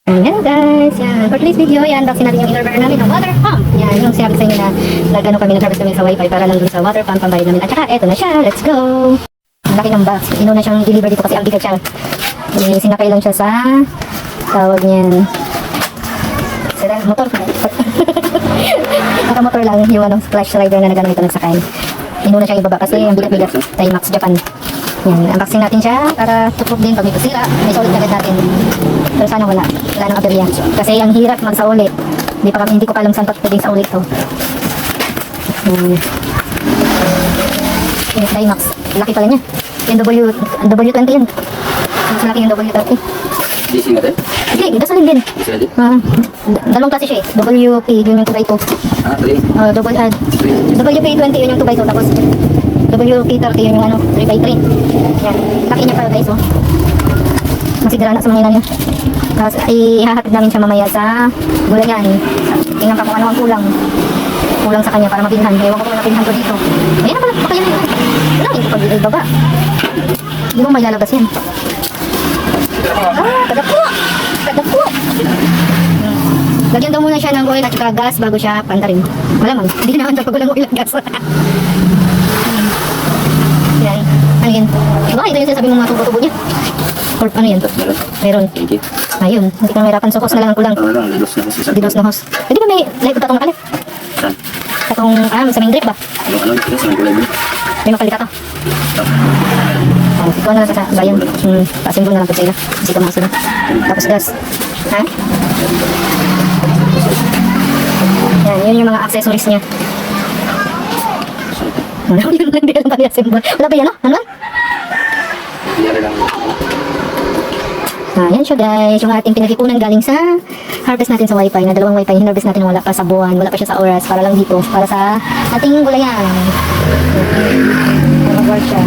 Hello guys! Yan. For today's video, yan, unboxing natin yung inverter namin ng water pump. Yan, yung sabi sa inyo na nag-ano kami, nag-harvest kami sa wifi para lang dun sa water pump pambayad namin. At saka, eto na siya. Let's go! Ang laki ng box. Inuna siyang deliver dito kasi ang bigat siya. Sinakay lang siya sa tawag niyan. Sila, motor. Naka-motor lang yung ano, flash rider na nagano ito nagsakay. Inuna siyang ibaba kasi ang bigat-bigat. Timax Japan. Yan, unboxing natin siya para tutok din pag may pasira, may solid agad natin. Pero sana wala nang aberya. Kasi ang hirap magsauli. Hindi ko pa alam saan pwedeng sauli ito. Yung Dymax, laki pala niya. Yung W20 yun. Mas laki yung W30. DC nga tayo? Okay, gasolin din. Gasolin din? Dalawang klase siya eh. WP, yun yung 2x2. WP20 yun yung 2x2. Tapos WP30 yun yung ano, 3x3. Yan, laki niya pala guys oh. Masigara na sa mga niya. Tapos ihahatid namin siya mamaya sa gulayan. Tingnan pa kung ano ang kulang sa kanya para mapinhan. Ewan ko kung napinhan ko dito. Ayan na pala, baka yan. Wala, hindi ko pag-ibaba. Hindi mo may lalabas yan. Kadako! Lagyan daw muna siya ng oil at saka gas bago siya pantarin. Malamang, hindi naman daw pag walang oil at gas. Yan, ano yan? Diba, ito yung sasabi ng mga tubo-tubo niya. Or ano yan? Meron. Ayun, hindi ka mahirapan. So, hose na lang ang kulang. Dilos na hose. Pwede ba may light tatong makalit? Saan? Tatong, sa main drip ba? Ano? Sa mga kulay mo? May makalit ka to. Ikaw na lang sa bayan. Pasimbol na lang po sa ila. Kasi ito mga sila. Tapos gas. Ha? Yan, yun yung mga accessories niya. Ano yun lang, hindi lang kami assemble. Wala ba yan, no? Ano? Biyari lang. Yan siya guys, yung ating pinag-ipunan galing sa harvest natin sa wifi, na dalawang wifi, hinarvest natin wala pa sa buwan, wala pa siya sa oras, para lang dito, para sa ating gulayan. Mag-work siya.